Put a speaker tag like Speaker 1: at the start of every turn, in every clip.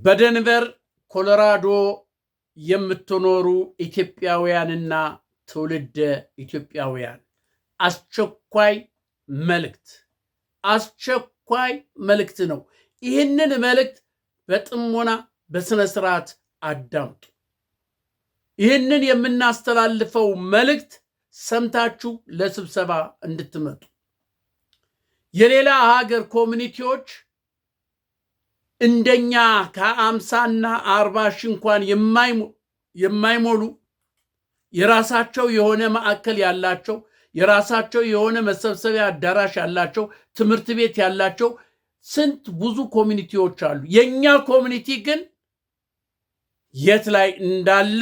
Speaker 1: በደንቨር ኮሎራዶ የምትኖሩ ኢትዮጵያውያንና ትውልደ ኢትዮጵያውያን አስቸኳይ መልእክት ነው። ይህንን መልእክት በጥሞና በስነ ስርዓት አዳምጡ። ይህንን የምናስተላልፈው መልእክት ሰምታችሁ ለስብሰባ እንድትመጡ የሌላ ሀገር ኮሚኒቲዎች እንደኛ ከ50 እና 40 ሺህ እንኳን የማይሞሉ የራሳቸው የሆነ ማዕከል ያላቸው የራሳቸው የሆነ መሰብሰቢያ አዳራሽ ያላቸው ትምህርት ቤት ያላቸው ስንት ብዙ ኮሚኒቲዎች አሉ። የኛ ኮሚኒቲ ግን የት ላይ እንዳለ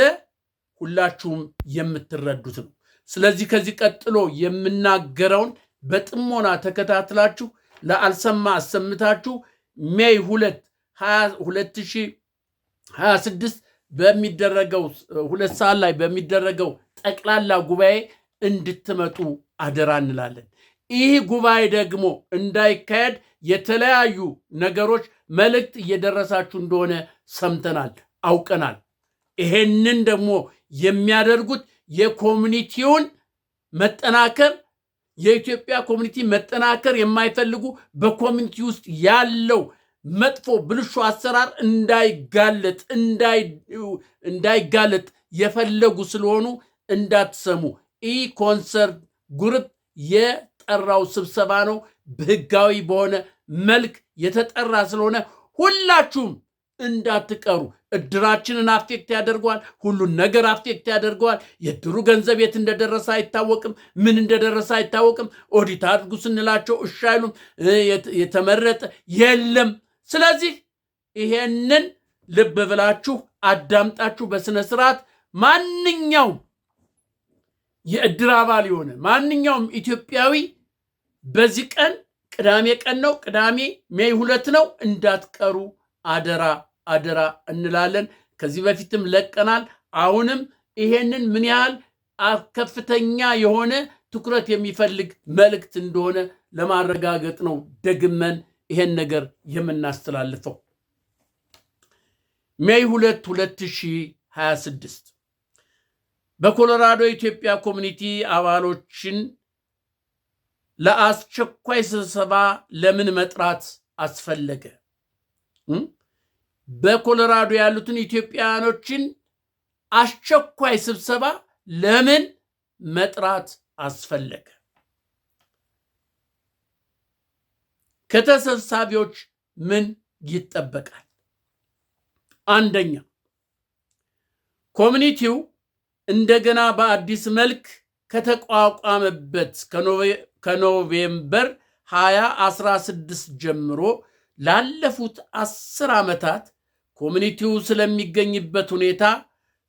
Speaker 1: ሁላችሁም የምትረዱት ነው። ስለዚህ ከዚህ ቀጥሎ የምናገረውን በጥሞና ተከታትላችሁ ለአልሰማ አሰምታችሁ ሜይ 2 2026 በሚደረገው 2 ሰዓት ላይ በሚደረገው ጠቅላላ ጉባኤ እንድትመጡ አደራ እንላለን። ይህ ጉባኤ ደግሞ እንዳይካሄድ የተለያዩ ነገሮች መልእክት እየደረሳችሁ እንደሆነ ሰምተናል፣ አውቀናል። ይሄንን ደግሞ የሚያደርጉት የኮሚኒቲውን መጠናከር የኢትዮጵያ ኮሚኒቲ መጠናከር የማይፈልጉ በኮሚኒቲ ውስጥ ያለው መጥፎ ብልሹ አሰራር እንዳይጋለጥ የፈለጉ ስለሆኑ እንዳትሰሙ። ይህ ኮንሰርት ግሩፕ የጠራው ስብሰባ ነው። በህጋዊ በሆነ መልክ የተጠራ ስለሆነ ሁላችሁም እንዳትቀሩ። እድራችንን አፌክት ያደርገዋል። ሁሉን ነገር አፌክት ያደርገዋል። የድሩ ገንዘብ የት እንደደረሰ አይታወቅም። ምን እንደደረሰ አይታወቅም። ኦዲት አድርጉ ስንላቸው እሺ አይሉም። የተመረጠ የለም። ስለዚህ ይሄንን ልብ ብላችሁ አዳምጣችሁ በስነ ስርዓት ማንኛውም የእድር አባል የሆነ ማንኛውም ኢትዮጵያዊ በዚህ ቀን ቅዳሜ ቀን ነው። ቅዳሜ ሜይ 2 ነው። እንዳትቀሩ አደራ አደራ እንላለን። ከዚህ በፊትም ለቀናል። አሁንም ይሄንን ምን ያህል ከፍተኛ የሆነ ትኩረት የሚፈልግ መልእክት እንደሆነ ለማረጋገጥ ነው ደግመን ይሄን ነገር የምናስተላልፈው። ሜይ 2 2026 በኮሎራዶ ኢትዮጵያ ኮሚኒቲ አባሎችን ለአስቸኳይ ስብሰባ ለምን መጥራት አስፈለገ? በኮሎራዶ ያሉትን ኢትዮጵያውያኖችን አስቸኳይ ስብሰባ ለምን መጥራት አስፈለገ? ከተሰብሳቢዎች ምን ይጠበቃል? አንደኛ፣ ኮሚኒቲው እንደገና በአዲስ መልክ ከተቋቋመበት ከኖቬምበር 2016 ጀምሮ ላለፉት 10 ዓመታት ኮሚኒቲው ስለሚገኝበት ሁኔታ፣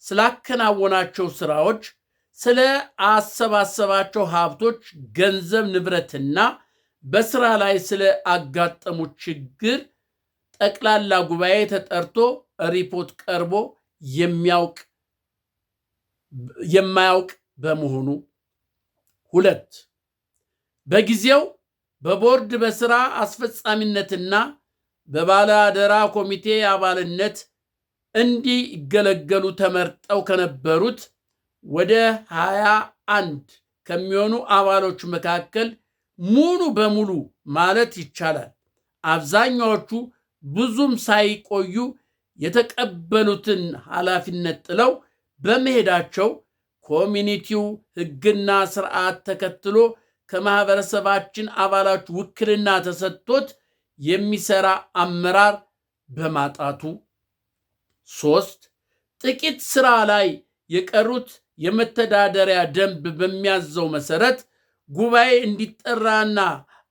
Speaker 1: ስላከናወናቸው ስራዎች፣ ስለ አሰባሰባቸው ሀብቶች፣ ገንዘብ፣ ንብረትና በስራ ላይ ስለ አጋጠሙ ችግር ጠቅላላ ጉባኤ ተጠርቶ ሪፖርት ቀርቦ የማያውቅ በመሆኑ፣ 2 በጊዜው በቦርድ በስራ አስፈጻሚነትና በባለአደራ ኮሚቴ አባልነት እንዲገለገሉ ተመርጠው ከነበሩት ወደ 21 ከሚሆኑ አባሎች መካከል ሙሉ በሙሉ ማለት ይቻላል አብዛኛዎቹ ብዙም ሳይቆዩ የተቀበሉትን ኃላፊነት ጥለው በመሄዳቸው ኮሚኒቲው ሕግና ስርዓት ተከትሎ ከማህበረሰባችን አባላት ውክልና ተሰጥቶት የሚሰራ አመራር በማጣቱ፣ 3 ጥቂት ስራ ላይ የቀሩት የመተዳደሪያ ደንብ በሚያዘው መሰረት ጉባኤ እንዲጠራና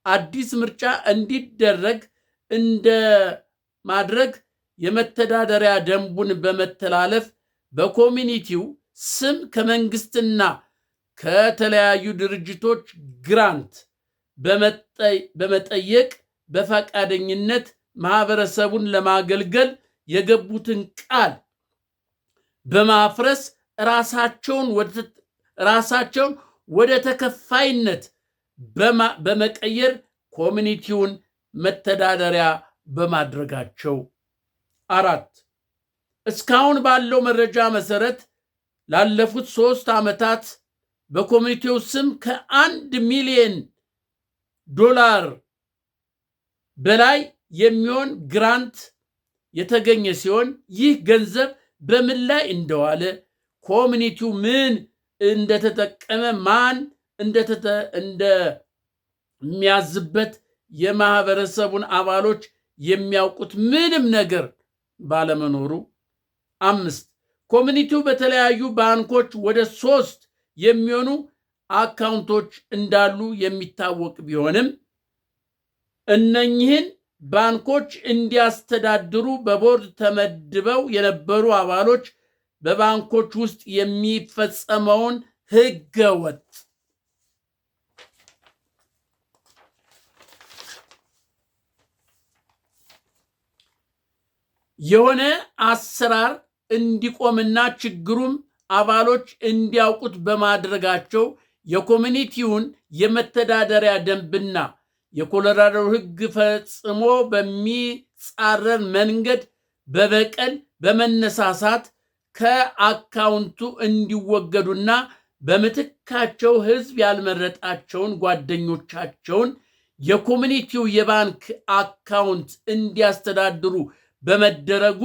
Speaker 1: አዲስ ምርጫ እንዲደረግ እንደማድረግ የመተዳደሪያ ደንቡን በመተላለፍ በኮሚኒቲው ስም ከመንግስትና ከተለያዩ ድርጅቶች ግራንት በመጠየቅ በፈቃደኝነት ማህበረሰቡን ለማገልገል የገቡትን ቃል በማፍረስ ራሳቸውን ወደ ተከፋይነት በመቀየር ኮሚኒቲውን መተዳደሪያ በማድረጋቸው 4 እስካሁን ባለው መረጃ መሰረት ላለፉት 3 ዓመታት በኮሚኒቲው ስም ከ1 ሚሊዮን ዶላር በላይ የሚሆን ግራንት የተገኘ ሲሆን ይህ ገንዘብ በምን ላይ እንደዋለ፣ ኮሚኒቲው ምን እንደተጠቀመ፣ ማን እንደሚያዝበት የማህበረሰቡን አባሎች የሚያውቁት ምንም ነገር ባለመኖሩ። 5 ኮሚኒቲው በተለያዩ ባንኮች ወደ 3 የሚሆኑ አካውንቶች እንዳሉ የሚታወቅ ቢሆንም እነኚህን ባንኮች እንዲያስተዳድሩ በቦርድ ተመድበው የነበሩ አባሎች በባንኮች ውስጥ የሚፈጸመውን ህገወጥ የሆነ አሰራር እንዲቆምና ችግሩም አባሎች እንዲያውቁት በማድረጋቸው የኮሚኒቲውን የመተዳደሪያ ደንብና የኮሎራዶ ህግ ፈጽሞ በሚጻረር መንገድ በበቀል በመነሳሳት ከአካውንቱ እንዲወገዱና በምትካቸው ህዝብ ያልመረጣቸውን ጓደኞቻቸውን የኮሚኒቲው የባንክ አካውንት እንዲያስተዳድሩ በመደረጉ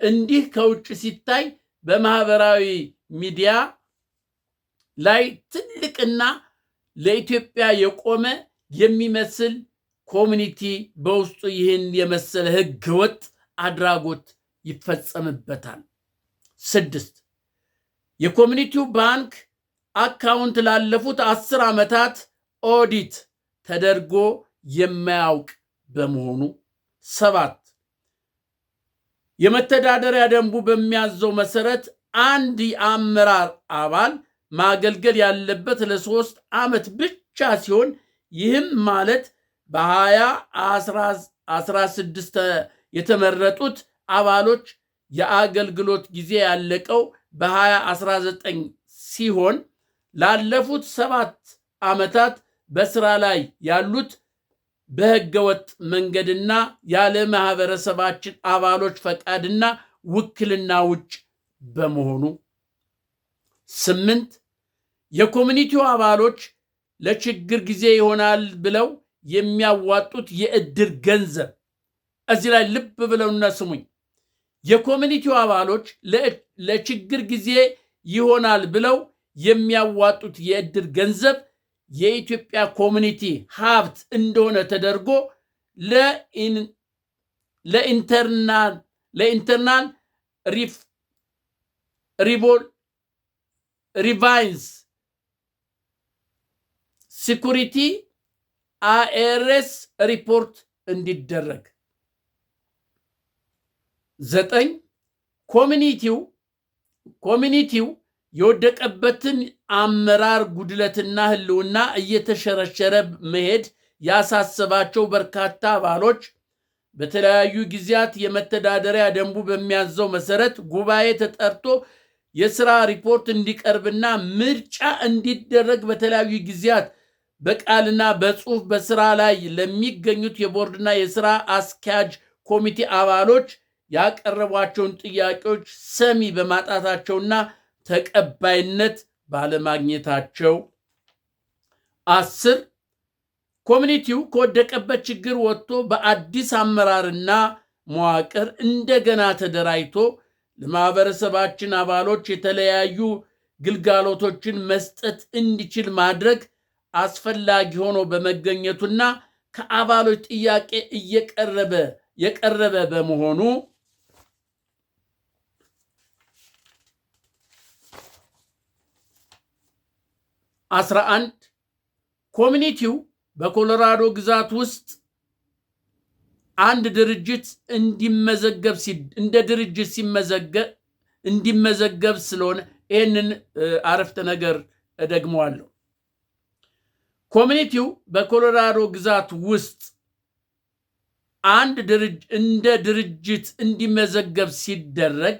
Speaker 1: እንዲህ ከውጭ ሲታይ በማህበራዊ ሚዲያ ላይ ትልቅና ለኢትዮጵያ የቆመ የሚመስል ኮሚኒቲ በውስጡ ይህን የመሰለ ህገወጥ አድራጎት ይፈጸምበታል። 6 የኮሚኒቲው ባንክ አካውንት ላለፉት 10 ዓመታት ኦዲት ተደርጎ የማያውቅ በመሆኑ። 7 የመተዳደሪያ ደንቡ በሚያዘው መሰረት አንድ የአመራር አባል ማገልገል ያለበት ለ3 ዓመት ብቻ ሲሆን ይህም ማለት በ2016 የተመረጡት አባሎች የአገልግሎት ጊዜ ያለቀው በ2019 ሲሆን ላለፉት 7 ዓመታት በስራ ላይ ያሉት በህገወጥ መንገድና ያለ ማህበረሰባችን አባሎች ፈቃድና ውክልና ውጭ በመሆኑ። 8 የኮሚኒቲው አባሎች ለችግር ጊዜ ይሆናል ብለው የሚያዋጡት የእድር ገንዘብ፣ እዚህ ላይ ልብ ብለውና ስሙኝ። የኮሚኒቲው አባሎች ለችግር ጊዜ ይሆናል ብለው የሚያዋጡት የእድር ገንዘብ የኢትዮጵያ ኮሚኒቲ ሀብት እንደሆነ ተደርጎ ለኢንተርናል ሪቫይንስ ሲኩሪቲ አይአርኤስ ሪፖርት እንዲደረግ። 9 ኮሚኒቲው የወደቀበትን አመራር ጉድለትና ህልውና እየተሸረሸረ መሄድ ያሳሰባቸው በርካታ አባሎች በተለያዩ ጊዜያት የመተዳደሪያ ደንቡ በሚያዘው መሰረት ጉባኤ ተጠርቶ የሥራ ሪፖርት እንዲቀርብና ምርጫ እንዲደረግ በተለያዩ ጊዜያት በቃልና በጽሑፍ በሥራ ላይ ለሚገኙት የቦርድና የሥራ አስኪያጅ ኮሚቴ አባሎች ያቀረቧቸውን ጥያቄዎች ሰሚ በማጣታቸውና ተቀባይነት ባለማግኘታቸው። 10 ኮሚኒቲው ከወደቀበት ችግር ወጥቶ በአዲስ አመራርና መዋቅር እንደገና ተደራጅቶ ለማህበረሰባችን አባሎች የተለያዩ ግልጋሎቶችን መስጠት እንዲችል ማድረግ አስፈላጊ ሆኖ በመገኘቱና ከአባሎች ጥያቄ የቀረበ በመሆኑ 11 ኮሚኒቲው በኮሎራዶ ግዛት ውስጥ አንድ ድርጅት እንዲመዘገብ ስለሆነ ይህንን አረፍተ ነገር እደግመዋለሁ። ኮሚኒቲው በኮሎራዶ ግዛት ውስጥ እንደ ድርጅት እንዲመዘገብ ሲደረግ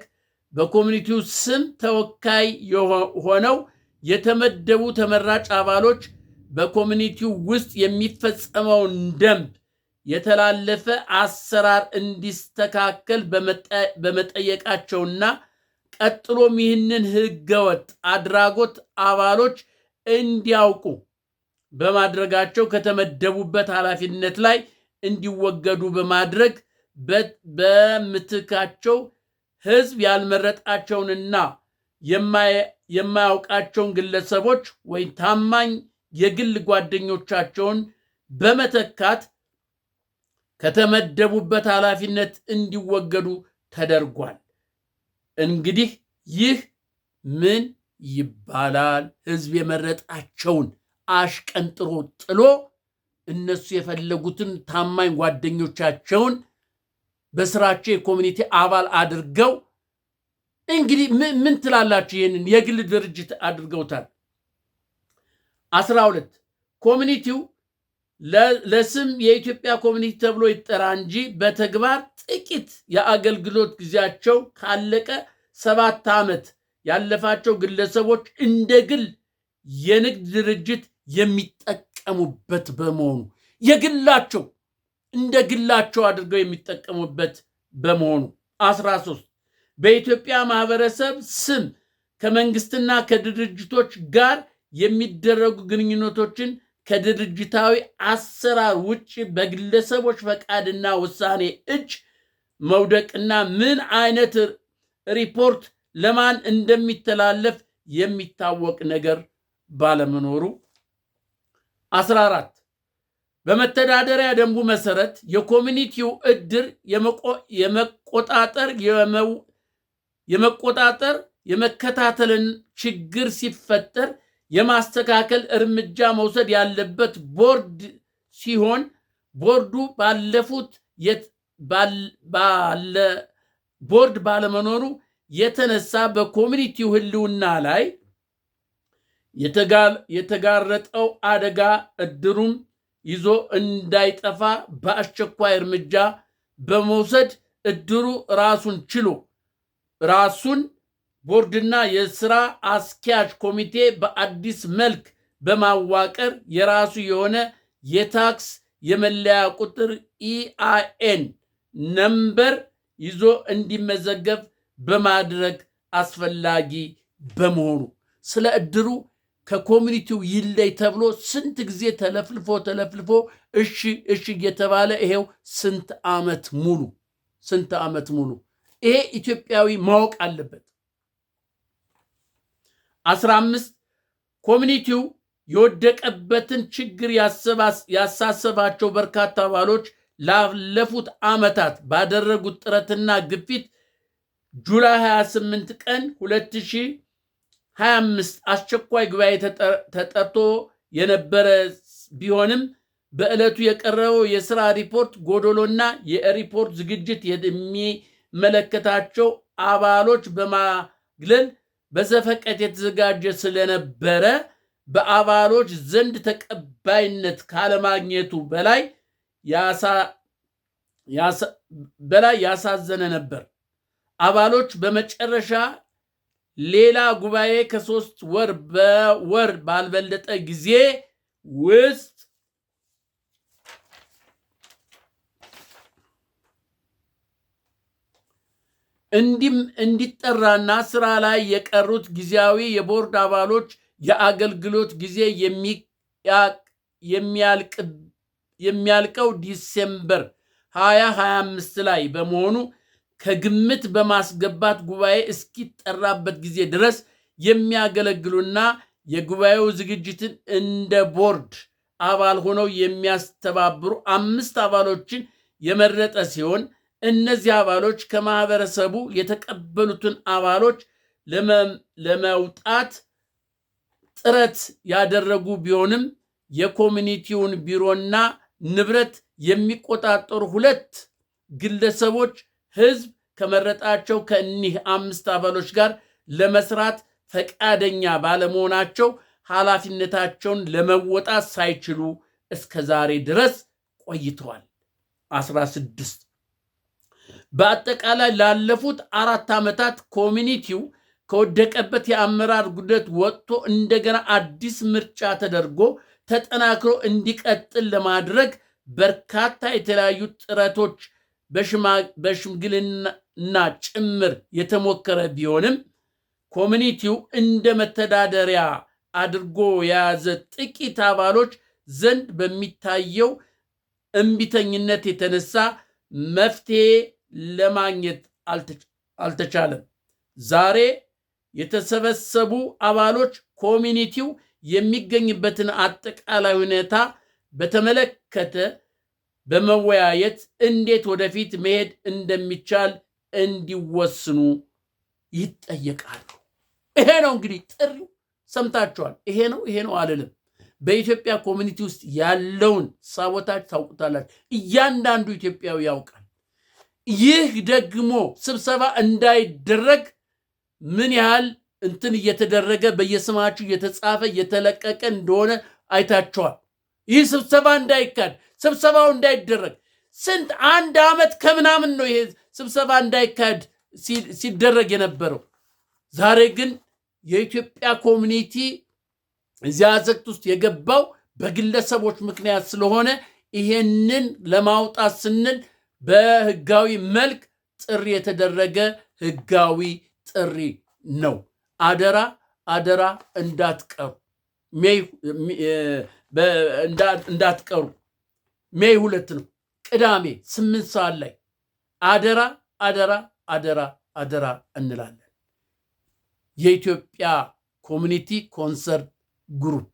Speaker 1: በኮሚኒቲው ስም ተወካይ ሆነው የተመደቡ ተመራጭ አባሎች በኮሚኒቲው ውስጥ የሚፈጸመውን ደንብ የተላለፈ አሰራር እንዲስተካከል በመጠየቃቸውና ቀጥሎም ይህንን ህገወጥ አድራጎት አባሎች እንዲያውቁ በማድረጋቸው ከተመደቡበት ኃላፊነት ላይ እንዲወገዱ በማድረግ በምትካቸው ህዝብ ያልመረጣቸውንና የማያውቃቸውን ግለሰቦች ወይም ታማኝ የግል ጓደኞቻቸውን በመተካት ከተመደቡበት ኃላፊነት እንዲወገዱ ተደርጓል። እንግዲህ ይህ ምን ይባላል? ህዝብ የመረጣቸውን አሽቀንጥሮ ጥሎ እነሱ የፈለጉትን ታማኝ ጓደኞቻቸውን በስራቸው የኮሚኒቲ አባል አድርገው እንግዲህ ምን ትላላችሁ? ይህንን የግል ድርጅት አድርገውታል። 12 ኮሚኒቲው ለስም የኢትዮጵያ ኮሚኒቲ ተብሎ ይጠራ እንጂ በተግባር ጥቂት የአገልግሎት ጊዜያቸው ካለቀ 7 ዓመት ያለፋቸው ግለሰቦች እንደ ግል የንግድ ድርጅት የሚጠቀሙበት በመሆኑ የግላቸው እንደ ግላቸው አድርገው የሚጠቀሙበት በመሆኑ 13 በኢትዮጵያ ማህበረሰብ ስም ከመንግስትና ከድርጅቶች ጋር የሚደረጉ ግንኙነቶችን ከድርጅታዊ አሰራር ውጭ በግለሰቦች ፈቃድና ውሳኔ እጅ መውደቅና ምን አይነት ሪፖርት ለማን እንደሚተላለፍ የሚታወቅ ነገር ባለመኖሩ 14 በመተዳደሪያ ደንቡ መሰረት የኮሚኒቲው እድር የመቆጣጠር የመከታተልን ችግር ሲፈጠር የማስተካከል እርምጃ መውሰድ ያለበት ቦርድ ሲሆን ቦርዱ ቦርድ ባለመኖሩ የተነሳ በኮሚኒቲው ህልውና ላይ የተጋረጠው አደጋ እድሩም ይዞ እንዳይጠፋ በአስቸኳይ እርምጃ በመውሰድ እድሩ ራሱን ችሎ ራሱን ቦርድና የስራ አስኪያጅ ኮሚቴ በአዲስ መልክ በማዋቀር የራሱ የሆነ የታክስ የመለያ ቁጥር ኢአይኤን ነምበር ይዞ እንዲመዘገብ በማድረግ አስፈላጊ በመሆኑ ስለ እድሩ ከኮሚኒቲው ይለይ ተብሎ ስንት ጊዜ ተለፍልፎ እሺ እየተባለ ይሄው ስንት ዓመት ሙሉ ይሄ ኢትዮጵያዊ ማወቅ አለበት። 15 ኮሚኒቲው የወደቀበትን ችግር ያሳሰባቸው በርካታ አባሎች ላለፉት ዓመታት ባደረጉት ጥረትና ግፊት ጁላይ 28 ቀን 2025 አስቸኳይ ጉባኤ ተጠርቶ የነበረ ቢሆንም በዕለቱ የቀረበው የሥራ ሪፖርት ጎዶሎና የሪፖርት ዝግጅት የሚመለከታቸው አባሎች በማግለል በዘፈቀድ የተዘጋጀ ስለነበረ በአባሎች ዘንድ ተቀባይነት ካለማግኘቱ በላይ ያሳዘነ ነበር። አባሎች በመጨረሻ ሌላ ጉባኤ ከ3 ወር ባልበለጠ ጊዜ ውስጥ እንዲጠራና ስራ ላይ የቀሩት ጊዜያዊ የቦርድ አባሎች የአገልግሎት ጊዜ የሚያልቀው ዲሴምበር 2025 ላይ በመሆኑ ከግምት በማስገባት ጉባኤ እስኪጠራበት ጊዜ ድረስ የሚያገለግሉና የጉባኤው ዝግጅትን እንደ ቦርድ አባል ሆነው የሚያስተባብሩ 5 አባሎችን የመረጠ ሲሆን እነዚህ አባሎች ከማህበረሰቡ የተቀበሉትን አባሎች ለመውጣት ጥረት ያደረጉ ቢሆንም የኮሚኒቲውን ቢሮና ንብረት የሚቆጣጠሩ 2 ግለሰቦች ህዝብ ከመረጣቸው ከእኒህ 5 አባሎች ጋር ለመስራት ፈቃደኛ ባለመሆናቸው ኃላፊነታቸውን ለመወጣት ሳይችሉ እስከ ዛሬ ድረስ ቆይተዋል። 16 በአጠቃላይ ላለፉት 4 ዓመታት ኮሚኒቲው ከወደቀበት የአመራር ጉድለት ወጥቶ እንደገና አዲስ ምርጫ ተደርጎ ተጠናክሮ እንዲቀጥል ለማድረግ በርካታ የተለያዩ ጥረቶች በሽምግልና ጭምር የተሞከረ ቢሆንም ኮሚኒቲው እንደ መተዳደሪያ አድርጎ የያዘ ጥቂት አባሎች ዘንድ በሚታየው እምቢተኝነት የተነሳ መፍትሄ ለማግኘት አልተቻለም። ዛሬ የተሰበሰቡ አባሎች ኮሚኒቲው የሚገኝበትን አጠቃላይ ሁኔታ በተመለከተ በመወያየት እንዴት ወደፊት መሄድ እንደሚቻል እንዲወስኑ ይጠየቃሉ። ይሄ ነው እንግዲህ ጥሪው። ሰምታችኋል። ይሄ ነው አልልም። በኢትዮጵያ ኮሚኒቲ ውስጥ ያለውን ሳቦታጅ ታውቁታላችሁ። እያንዳንዱ ኢትዮጵያዊ ያውቃል። ይህ ደግሞ ስብሰባ እንዳይደረግ ምን ያህል እንትን እየተደረገ በየስማችሁ እየተጻፈ እየተለቀቀ እንደሆነ አይታችኋል። ይህ ስብሰባ እንዳይካድ ስብሰባው እንዳይደረግ ስንት 1 ዓመት ከምናምን ነው ይሄ ስብሰባ እንዳይካድ ሲደረግ የነበረው። ዛሬ ግን የኢትዮጵያ ኮሚኒቲ እዚያ አዘቅት ውስጥ የገባው በግለሰቦች ምክንያት ስለሆነ ይሄንን ለማውጣት ስንል በህጋዊ መልክ ጥሪ የተደረገ ህጋዊ ጥሪ ነው። አደራ አደራ እንዳትቀሩ፣ እንዳትቀሩ። ሜይ 2 ነው ቅዳሜ 8 ሰዓት ላይ አደራ አደራ አደራ አደራ እንላለን። የኢትዮጵያ ኮሚኒቲ ኮንሰርት ግሩፕ